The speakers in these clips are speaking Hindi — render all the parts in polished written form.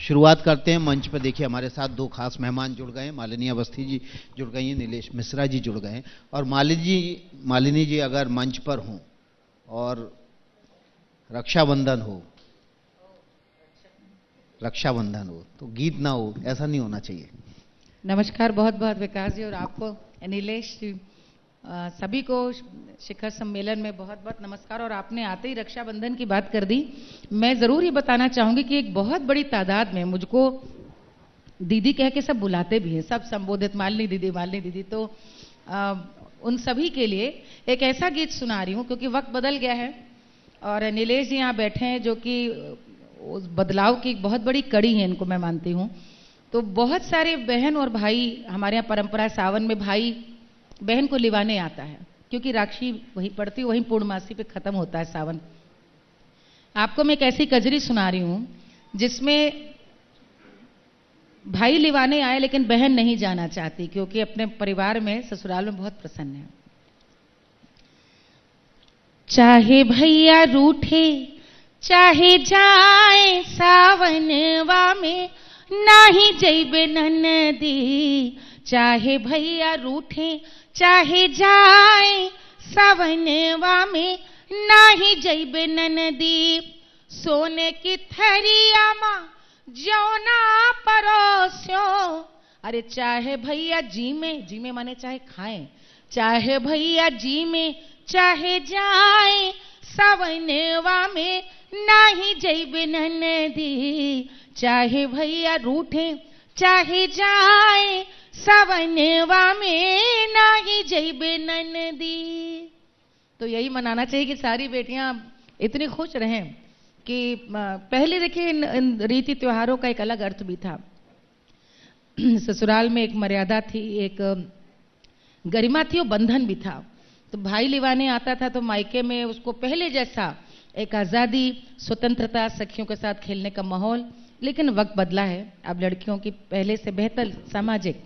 शुरुआत करते हैं। मंच पर देखिए हमारे साथ दो खास मेहमान जुड़ गए हैं। मालिनी अवस्थी जी जुड़ गई हैं, नीलेश मिश्रा जी जुड़ गए हैं। और मालिनी जी अगर मंच पर हों और रक्षाबंधन हो तो गीत ना हो, ऐसा नहीं होना चाहिए। नमस्कार, बहुत बहुत विकास जी और आपको नीलेश जी, सभी को शिखर सम्मेलन में बहुत बहुत नमस्कार। और आपने आते ही रक्षाबंधन की बात कर दी। मैं ज़रूर ये बताना चाहूँगी कि एक बहुत बड़ी तादाद में मुझको दीदी कह के सब बुलाते भी हैं, सब संबोधित मालिनी दीदी। तो उन सभी के लिए एक ऐसा गीत सुना रही हूँ क्योंकि वक्त बदल गया है और नीलेश जी यहाँ बैठे हैं जो कि उस बदलाव की बहुत बड़ी कड़ी है, इनको मैं मानती हूँ। तो बहुत सारे बहन और भाई, हमारे यहाँ परंपरा है सावन में भाई बहन को लिवाने आता है क्योंकि राखी वहीं पड़ती, वहीं पूर्णमासी पे खत्म होता है सावन। आपको मैं एक ऐसी कजरी सुना रही हूं जिसमें भाई लिवाने आए लेकिन बहन नहीं जाना चाहती क्योंकि अपने परिवार में, ससुराल में बहुत प्रसन्न है। चाहे भैया रूठे चाहे जाए सावनवा में, नाही जइबे ननदी। चाहे भैया रूठे चाहे जाए सावनवा में, नाही जइबे ननदी। सोने की थरिया माँ जौना परोस्यो। अरे चाहे भैया जी में माने चाहे खाएं, चाहे भैया जी में चाहे जाए सावनवा में, नाही जइबे ननदी। चाहे भैया रूठे चाहे जाए सावनवा में, नाही जइबे ननदी। तो यही मनाना चाहिए कि सारी बेटियां इतनी खुश रहें कि पहले देखिए इन रीति त्योहारों का एक अलग अर्थ भी था। ससुराल में एक मर्यादा थी, एक गरिमा थी और बंधन भी था। तो भाई लिवाने आता था तो मायके में उसको पहले जैसा एक आज़ादी, स्वतंत्रता, सखियों के साथ खेलने का माहौल। लेकिन वक्त बदला है, अब लड़कियों की पहले से बेहतर सामाजिक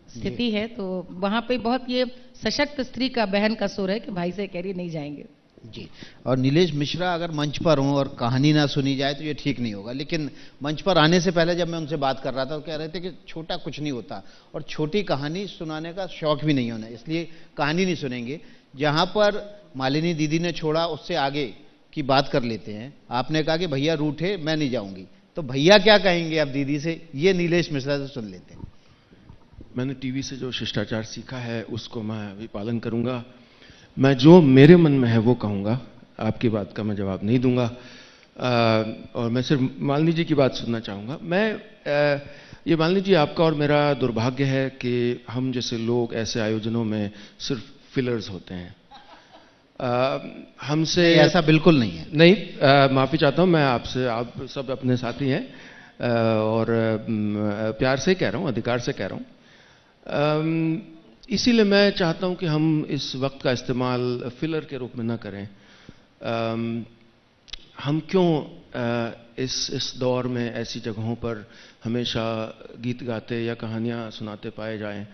स्थिति है, तो वहां पे बहुत ये सशक्त स्त्री का, बहन का सुर है कि भाई से कह रही नहीं जाएंगे जी। और नीलेश मिश्रा अगर मंच पर हों और कहानी ना सुनी जाए तो ये ठीक नहीं होगा। लेकिन मंच पर आने से पहले जब मैं उनसे बात कर रहा था तो कह रहे थे कि छोटा कुछ नहीं होता और छोटी कहानी सुनाने का शौक भी नहीं होना, इसलिए कहानी नहीं सुनेंगे। जहां पर मालिनी दीदी ने छोड़ा उससे आगे की बात कर लेते हैं। आपने कहा कि भैया रूठे मैं नहीं जाऊंगी, तो भैया क्या कहेंगे अब दीदी से, ये नीलेश मिश्रा से सुन लेते हैं। मैंने टीवी से जो शिष्टाचार सीखा है उसको मैं अभी पालन करूंगा। मैं जो मेरे मन में है वो कहूंगा, आपकी बात का मैं जवाब नहीं दूंगा। और मैं सिर्फ मालिनी जी की बात सुनना चाहूंगा। ये मालिनी जी, आपका और मेरा दुर्भाग्य है कि हम जैसे लोग ऐसे आयोजनों में सिर्फ फिलर्स होते हैं। हमसे ऐसा बिल्कुल नहीं है। नहीं, माफी चाहता हूं मैं आपसे, आप सब अपने साथी हैं और प्यार से कह रहा हूं, अधिकार से कह रहा हूं। इसीलिए मैं चाहता हूं कि हम इस वक्त का इस्तेमाल फिलर के रूप में ना करें। हम क्यों इस दौर में ऐसी जगहों पर हमेशा गीत गाते या कहानियां सुनाते पाए जाएं?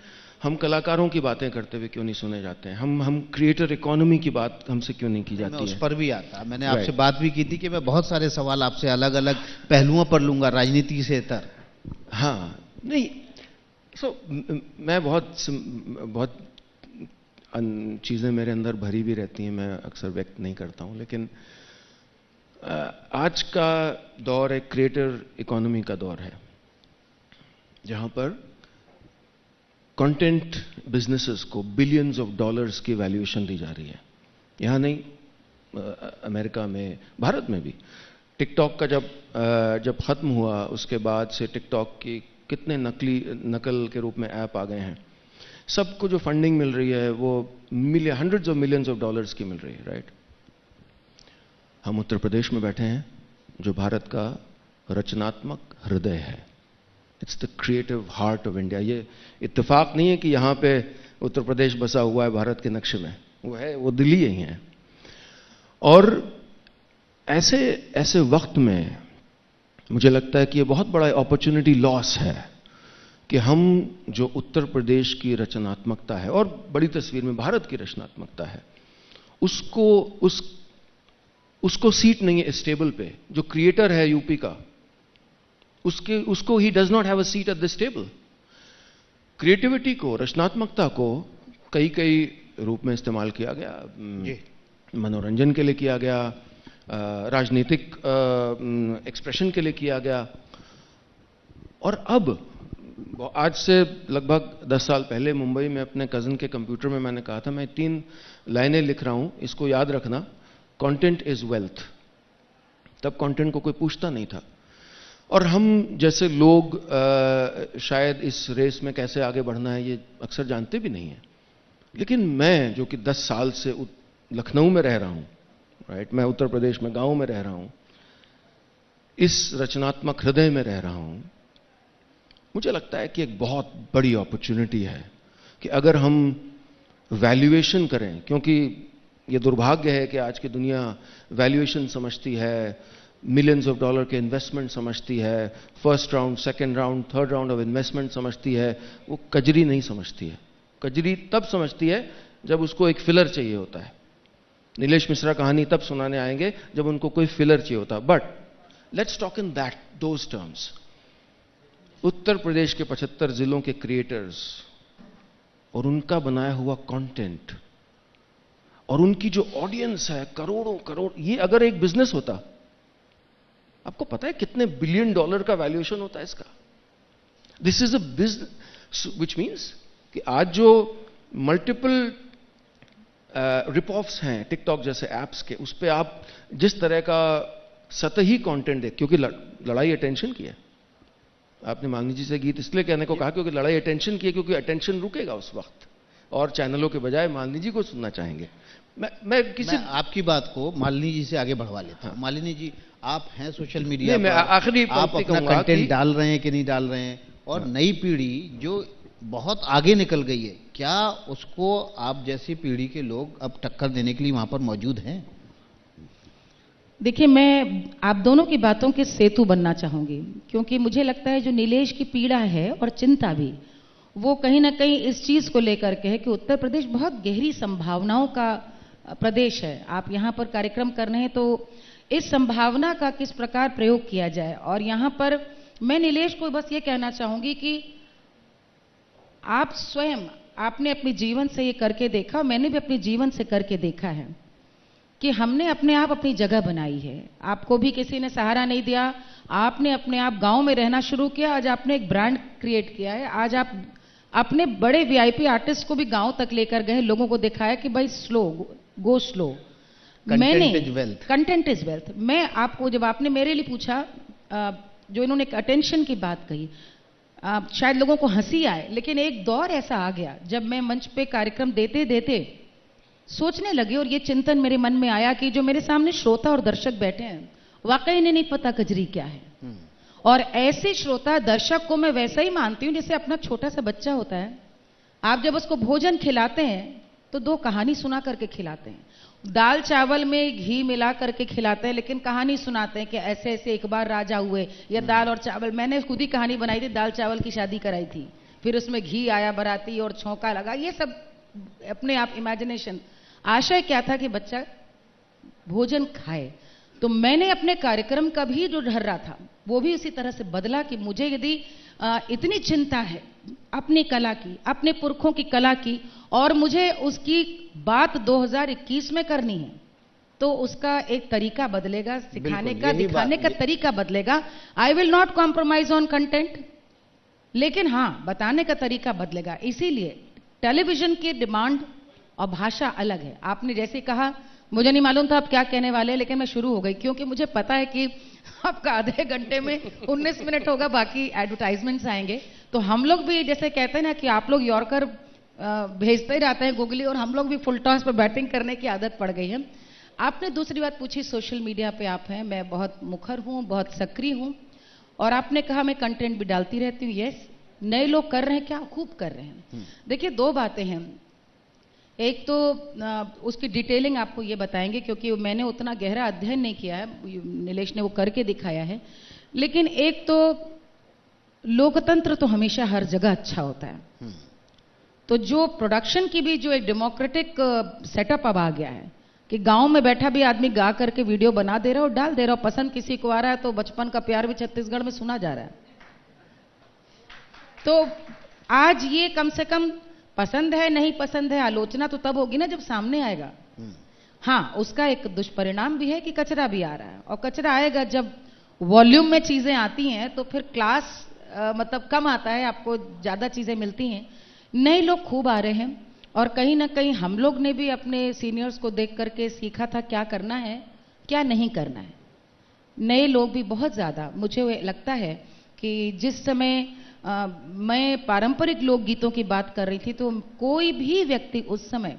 हम कलाकारों की बातें करते हुए क्यों नहीं सुने जाते हैं? हम क्रिएटर इकोनॉमी की बात हमसे क्यों नहीं की जाती है? उस पर भी आता, मैंने आपसे बात भी की थी कि मैं बहुत सारे सवाल आपसे अलग अलग पहलुओं पर लूंगा, राजनीति से तर। हाँ, नहीं, मैं बहुत चीज़ें मेरे अंदर भरी भी रहती हैं, मैं अक्सर व्यक्त नहीं करता हूं। लेकिन आज का दौर एक क्रिएटर इकोनॉमी का दौर है जहां पर कंटेंट बिजनेसेस को बिलियंस ऑफ डॉलर्स की वैल्यूएशन दी जा रही है। यहां नहीं, अमेरिका में, भारत में भी। टिकटॉक का जब खत्म हुआ उसके बाद से टिकटॉक की कितने नकल के रूप में ऐप आ गए हैं। सबको जो फंडिंग मिल रही है वो hundreds of millions of dollars की मिल रही है, राइट? हम उत्तर प्रदेश में बैठे हैं जो भारत का रचनात्मक हृदय है। It's the creative heart of India. ये इत्तेफाक नहीं है कि यहां पे उत्तर प्रदेश बसा हुआ है भारत के नक्शे में, वो दिल्ली ही है। और ऐसे वक्त में मुझे लगता है कि ये बहुत बड़ा अपॉर्चुनिटी लॉस है कि हम जो उत्तर प्रदेश की रचनात्मकता है और बड़ी तस्वीर में भारत की रचनात्मकता है, उसको सीट नहीं है इस टेबल पे। जो क्रिएटर है यूपी का, उसको he does not have a seat at this table. Creativity को, रचनात्मकता को कई कई रूप में इस्तेमाल किया गया। मनोरंजन के लिए किया गया, राजनीतिक एक्सप्रेशन के लिए किया गया, और अब आज से लगभग 10 साल पहले मुंबई में अपने कज़न के कंप्यूटर में मैंने कहा था, मैं 3 लाइनें लिख रहा हूं, इसको याद रखना, कंटेंट इज वेल्थ। तब कंटेंट को कोई पूछता नहीं था, और हम जैसे लोग शायद इस रेस में कैसे आगे बढ़ना है ये अक्सर जानते भी नहीं है। लेकिन मैं जो कि 10 साल से लखनऊ में रह रहा हूं, राइट, मैं उत्तर प्रदेश में गांव में रह रहा हूं, इस रचनात्मक हृदय में रह रहा हूं, मुझे लगता है कि एक बहुत बड़ी अपॉर्चुनिटी है कि अगर हम वैल्यूएशन करें, क्योंकि ये दुर्भाग्य है कि आज की दुनिया वैल्यूएशन समझती है, मिलियंस ऑफ डॉलर के इन्वेस्टमेंट समझती है, first round, second round, third round of investment समझती है, वो कजरी नहीं समझती है। कजरी तब समझती है जब उसको एक फिलर चाहिए होता है। नीलेश मिश्रा कहानी तब सुनाने आएंगे जब उनको कोई फिलर चाहिए होता है। But let's talk in those terms. Uttar Pradesh के 75 जिलों के क्रिएटर्स और उनका बनाया हुआ कंटेंट और उनकी जो ऑडियंस है, करोड़ों करोड़, ये अगर एक बिजनेस होता, आपको पता है कितने बिलियन डॉलर का वैल्यूएशन होता है इसका। This is a business, which means कि आज जो मल्टीपल रिप ऑफ्स हैं टिकटॉक जैसे एप्स के, उस पर आप जिस तरह का सतही कंटेंट देख, क्योंकि लड़ाई अटेंशन की है। आपने मालिनी जी से गीत इसलिए कहने को कहा क्योंकि लड़ाई अटेंशन की है, क्योंकि अटेंशन रुकेगा उस वक्त, और चैनलों के बजाय मालिनी जी को सुनना चाहेंगे। मैं आपकी बात को मालिनी जी से आगे बढ़वा लेता हूं। मालिनी जी, आप हैं सोशल मीडिया पर, आखिरी आप अपना कंटेंट डाल रहे हैं कि नहीं डाल रहे हैं, और नई पीढ़ी जो बहुत आगे निकल गई है, क्या उसको आप जैसी पीढ़ी के लोग अब टक्कर देने के लिए वहां पर मौजूद हैं? देखिए, मैं आप दोनों की बातों के सेतु बनना चाहूंगी, क्योंकि मुझे लगता है जो नीलेश की पीड़ा है और चिंता भी, वो कहीं ना कहीं इस चीज को लेकर के है कि उत्तर प्रदेश बहुत गहरी संभावनाओं का प्रदेश है। आप यहाँ पर कार्यक्रम कर रहे हैं, तो इस संभावना का किस प्रकार प्रयोग किया जाए। और यहाँ पर मैं नीलेश को बस ये कहना चाहूंगी कि आप स्वयं, आपने अपने जीवन से ये करके देखा, मैंने भी अपने जीवन से करके देखा है कि हमने अपने आप अपनी जगह बनाई है। आपको भी किसी ने सहारा नहीं दिया, आपने अपने आप गांव में रहना शुरू किया, आज आपने एक ब्रांड क्रिएट किया है। आज आप अपने बड़े वीआईपी आर्टिस्ट को भी गांव तक लेकर गए, लोगों को दिखाया कि भाई स्लो, गो स्लो। मैंने कंटेंट इज वेल्थ। मैं आपको, जब आपने मेरे लिए पूछा, जो इन्होंने अटेंशन की बात कही, शायद लोगों को हंसी आए, लेकिन एक दौर ऐसा आ गया जब मैं मंच पे कार्यक्रम देते देते सोचने लगी, और ये चिंतन मेरे मन में आया कि जो मेरे सामने श्रोता और दर्शक बैठे हैं, वाकई इन्हें नहीं पता कजरी क्या है। और ऐसे श्रोता दर्शक को मैं वैसा ही मानती हूं जैसे अपना छोटा सा बच्चा होता है। आप जब उसको भोजन खिलाते हैं तो 2 कहानी सुना करके खिलाते हैं, दाल चावल में घी मिला करके खिलाते हैं, लेकिन कहानी सुनाते हैं कि ऐसे ऐसे एक बार राजा हुए, या दाल और चावल। मैंने खुद ही कहानी बनाई थी, दाल चावल की शादी कराई थी, फिर उसमें घी आया बराती और छौंका लगा, ये सब अपने आप इमेजिनेशन। आशय क्या था कि बच्चा भोजन खाए। तो मैंने अपने कार्यक्रम का भी जो ढर्रा था वो भी उसी तरह से बदला कि मुझे यदि इतनी चिंता है अपनी कला की, अपने पुरखों की कला की, और मुझे उसकी बात 2021 में करनी है, तो उसका एक तरीका बदलेगा, सिखाने का, दिखाने का तरीका बदलेगा। I will not compromise on content, लेकिन हाँ, बताने का तरीका बदलेगा। इसीलिए टेलीविजन की डिमांड और भाषा अलग है। आपने जैसे कहा, मुझे नहीं मालूम था आप क्या कहने वाले हैं, लेकिन मैं शुरू हो गई, क्योंकि मुझे पता है कि आपका आधे घंटे में 19 मिनट होगा, बाकी एडवर्टाइजमेंट्स आएंगे। तो हम लोग भी जैसे कहते हैं ना कि आप लोग यॉर्कर भेजते ही रहते हैं गूगली, और हम लोग भी फुल टॉस पर बैटिंग करने की आदत पड़ गई है। आपने दूसरी बात पूछी, सोशल मीडिया पे आप हैं, मैं बहुत मुखर हूँ, बहुत सक्रिय हूँ, और आपने कहा मैं कंटेंट भी डालती रहती हूँ। यस, नए लोग कर रहे हैं, क्या खूब कर रहे हैं। देखिए, 2 बातें हैं। एक तो उसकी डिटेलिंग आपको ये बताएंगे, क्योंकि मैंने उतना गहरा अध्ययन नहीं किया है, नीलेश ने वो करके दिखाया है। लेकिन एक तो लोकतंत्र तो हमेशा हर जगह अच्छा होता है। तो जो प्रोडक्शन की भी जो एक डेमोक्रेटिक सेटअप अब आ गया है, कि गांव में बैठा भी आदमी गा करके वीडियो बना दे रहा है और डाल दे रहा है, पसंद किसी को आ रहा है तो बचपन का प्यार भी छत्तीसगढ़ में सुना जा रहा है। तो आज ये कम से कम पसंद है नहीं पसंद है, आलोचना तो तब होगी ना जब सामने आएगा। हाँ, उसका एक दुष्परिणाम भी है कि कचरा भी आ रहा है, और कचरा आएगा जब वॉल्यूम में चीजें आती हैं तो फिर क्लास मतलब कम आता है, आपको ज्यादा चीजें मिलती हैं। नए लोग खूब आ रहे हैं, और कहीं ना कहीं हम लोग ने भी अपने सीनियर्स को देख करके सीखा था क्या करना है क्या नहीं करना है। नए लोग भी बहुत ज्यादा, मुझे लगता है कि जिस समय मैं पारंपरिक लोकगीतों की बात कर रही थी तो कोई भी व्यक्ति उस समय,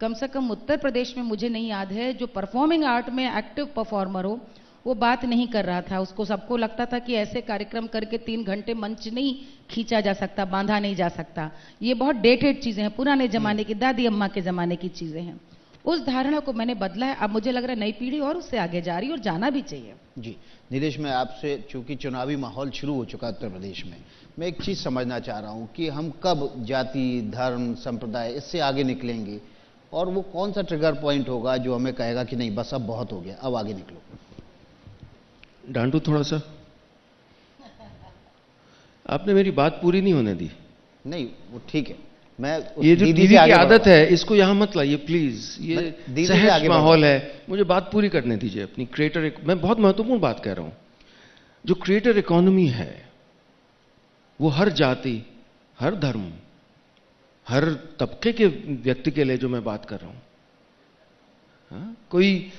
कम से कम उत्तर प्रदेश में मुझे नहीं याद है, जो परफॉर्मिंग आर्ट में एक्टिव परफॉर्मर हो वो बात नहीं कर रहा था। उसको सबको लगता था कि ऐसे कार्यक्रम करके 3 घंटे मंच नहीं खींचा जा सकता, बांधा नहीं जा सकता, ये बहुत डेटेड चीजें हैं, पुराने जमाने की, दादी अम्मा के जमाने की चीजें हैं। उस धारणा को मैंने बदला है। अब मुझे लग रहा है नई पीढ़ी और उससे आगे जा रही है और जाना भी चाहिए। जी नीलेश, मैं आपसे, चूंकि चुनावी माहौल शुरू हो चुका है उत्तर प्रदेश में, मैं एक चीज समझना चाह रहा हूं कि हम कब जाति, धर्म, संप्रदाय इससे आगे निकलेंगे, और वो कौन सा ट्रिगर पॉइंट होगा जो हमें कहेगा कि नहीं बस अब बहुत हो गया, अब आगे निकलो। डांटू थोड़ा सा, आपने मेरी बात पूरी नहीं होने दी। नहीं वो ठीक है, मैं ये जो दीदी की आदत है इसको यहां मत लाइए प्लीज, ये सहज माहौल है, मुझे बात पूरी करने दीजिए अपनी। क्रिएटर, मैं बहुत महत्वपूर्ण बात कह रहा हूं। जो क्रिएटर इकोनॉमी है वो हर जाति, हर धर्म, हर तबके के व्यक्ति के लिए जो मैं बात कर रहा हूं। कोई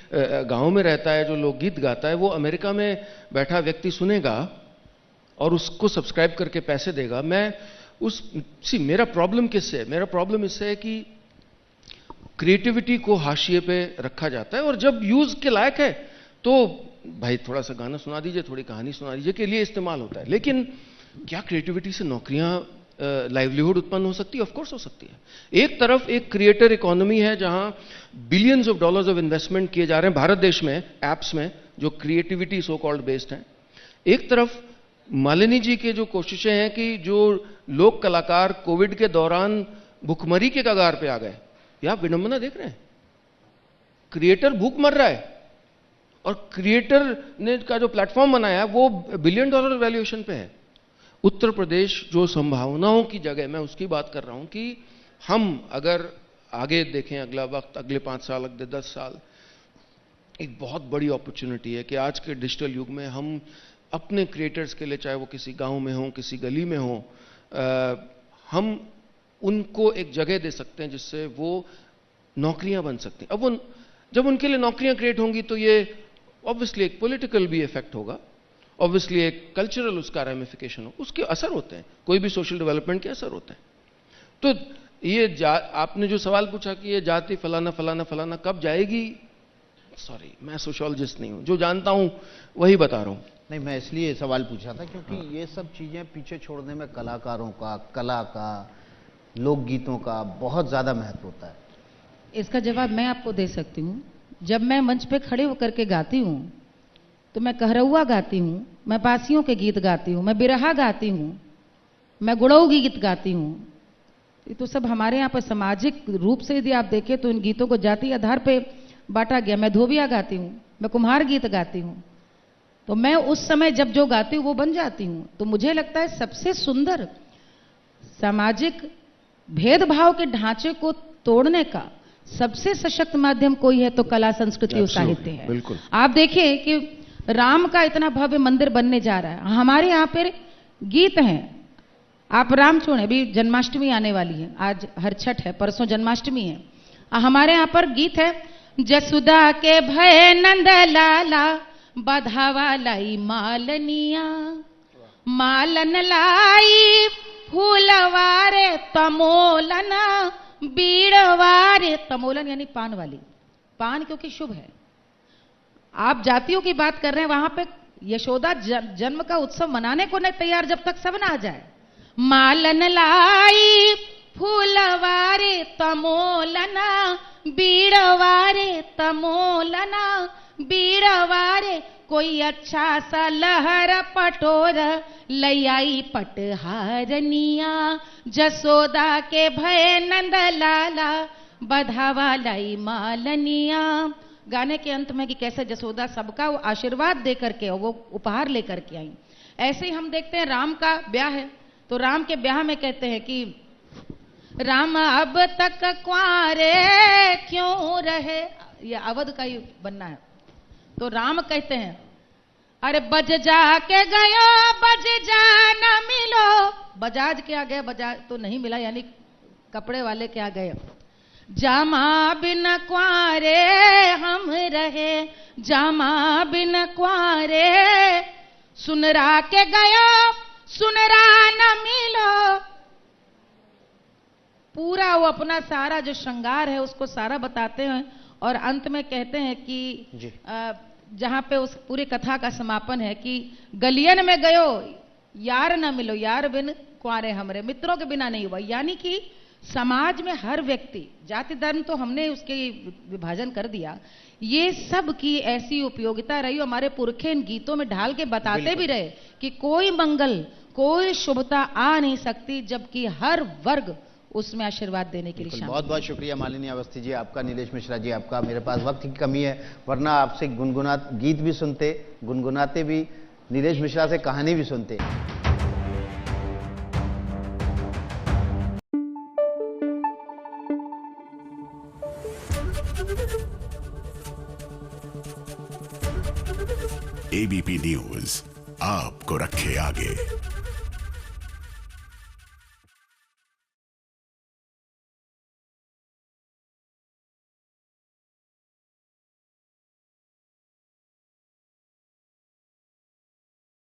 गांव में रहता है जो लोकगीत गाता है, वो अमेरिका में बैठा व्यक्ति सुनेगा और उसको सब्सक्राइब करके पैसे देगा। मेरा प्रॉब्लम किससे है? मेरा प्रॉब्लम इससे है कि क्रिएटिविटी को हाशिए पे रखा जाता है, और जब यूज के लायक है तो भाई थोड़ा सा गाना सुना दीजिए, थोड़ी कहानी सुना दीजिए के लिए इस्तेमाल होता है। लेकिन क्या क्रिएटिविटी से नौकरियां, लाइवलीहुड उत्पन्न हो सकती है? ऑफ कोर्स हो सकती है। एक तरफ एक क्रिएटर इकोनॉमी है जहां billions of dollars of investment किए जा रहे हैं भारत देश में, एप्स में जो क्रिएटिविटी सो कॉल्ड बेस्ड हैं। एक तरफ मालिनी जी के जो कोशिशें हैं कि जो लोक कलाकार कोविड के दौरान भूखमरी के कगार पे आ गए, या आप विडंबना देख रहे हैं, क्रिएटर भूख मर रहा है और क्रिएटर ने का जो प्लेटफॉर्म बनाया वो $1 बिलियन वैल्यूएशन पे है। उत्तर प्रदेश जो संभावनाओं की जगह, मैं उसकी बात कर रहा हूं कि हम अगर आगे देखें, अगला वक्त, अगले 5 साल, अगले 10 साल, एक बहुत बड़ी अपॉर्चुनिटी है कि आज के डिजिटल युग में हम अपने क्रिएटर्स के लिए, चाहे वो किसी गांव में हो, किसी गली में हो, हम उनको एक जगह दे सकते हैं जिससे वो नौकरियां बन सकती हैं। अब वो जब उनके लिए नौकरियां क्रिएट होंगी तो ये ऑब्वियसली एक पॉलिटिकल भी इफेक्ट होगा, ऑब्वियसली एक कल्चरल उसका रेमिफिकेशन हो, उसके असर होते हैं, कोई भी सोशल डेवलपमेंट के असर होते हैं। तो ये आपने जो सवाल पूछा कि ये जाति फलाना फलाना फलाना कब जाएगी, सॉरी मैं सोशियोलॉजिस्ट नहीं हूं, जो जानता हूं वही बता रहा हूं। नहीं, मैं इसलिए सवाल पूछा था क्योंकि ये सब चीजें पीछे छोड़ने में कलाकारों का, कला का, लोकगीतों का बहुत ज्यादा महत्व होता है। इसका जवाब मैं आपको दे सकती हूँ। जब मैं मंच पे खड़े होकर के गाती हूँ तो मैं कहरौआ गाती हूँ, मैं पासियों के गीत गाती हूँ, मैं बिरहा गाती हूँ, मैं गुड़ऊ गीत गाती हूँ। ये तो सब हमारे यहाँ पर सामाजिक रूप से यदि आप देखें तो इन गीतों को जाति आधार पे बांटा गया। मैं धोबिया गाती हूँ, मैं कुम्हार गीत गाती हूँ, तो मैं उस समय जब जो गाती हूँ वो बन जाती हूँ। तो मुझे लगता है सबसे सुंदर सामाजिक भेदभाव के ढांचे को तोड़ने का सबसे सशक्त माध्यम कोई है तो कला, संस्कृति और साहित्य है। बिल्कुल। आप देखिए कि राम का इतना भव्य मंदिर बनने जा रहा है, हमारे यहाँ पर गीत हैं। आप राम छोड़े, अभी जन्माष्टमी आने वाली है, आज हर छठ है, परसों जन्माष्टमी है। हमारे यहाँ पर गीत है, जसुदा के भय नंद लाला बधावा लाई मालनिया, मालन लाई फूलवारे तमोलन, बीड़वारे तमोलन यानी पान वाली, पान क्योंकि शुभ है। आप जातियों की बात कर रहे हैं, वहां पे यशोदा जन्म का उत्सव मनाने को नहीं तैयार जब तक सब ना आ जाए। मालन लाई फूलवारे तमोलना, बीड़वारे तमोलना, बीड़वारे कोई अच्छा सा लहर पटोर लयाई पटहारनिया, जसोदा के भय नंद लाला बधावा लाई मालनिया। गाने के अंत में कि कैसे जसोदा सबका वो आशीर्वाद दे करके वो उपहार लेकर के आई। ऐसे ही हम देखते हैं राम का ब्याह है, तो राम के ब्याह में कहते हैं कि राम अब तक कुंवारे क्यों रहे, ये अवध का ही बनना है। तो राम कहते हैं अरे बज जा के गयो बज जा न मिलो, बजाज के आ गए, बजाज तो नहीं मिला, यानी कपड़े वाले के आ गए। जामा बिन कुंवारे हम रहे, जामा बिन कुंवारे, सुनरा के गयो सुनरा न मिलो। पूरा वो अपना सारा जो श्रृंगार है उसको सारा बताते हैं और अंत में कहते हैं कि जहां पे उस पूरी कथा का समापन है कि गलियन में गयो यार न मिलो, यार बिन कुंवारे हमरे, मित्रों के बिना नहीं हुआ। यानी कि समाज में हर व्यक्ति, जाति धर्म तो हमने उसके विभाजन कर दिया, ये सब की ऐसी उपयोगिता रही। हमारे पुरखे इन गीतों में ढाल के बताते भी रहे कि कोई मंगल कोई शुभता आ नहीं सकती जबकि हर वर्ग उसमें आशीर्वाद देने के लिए शामिल। बहुत बहुत शुक्रिया मालिनी अवस्थी जी आपका, नीलेश मिश्रा जी आपका। मेरे पास वक्त की कमी है, वरना आपसे गीत भी सुनते, गुनगुनाते भी, नीलेश मिश्रा से कहानी भी सुनते। एबीपी न्यूज आपको रखे आगे।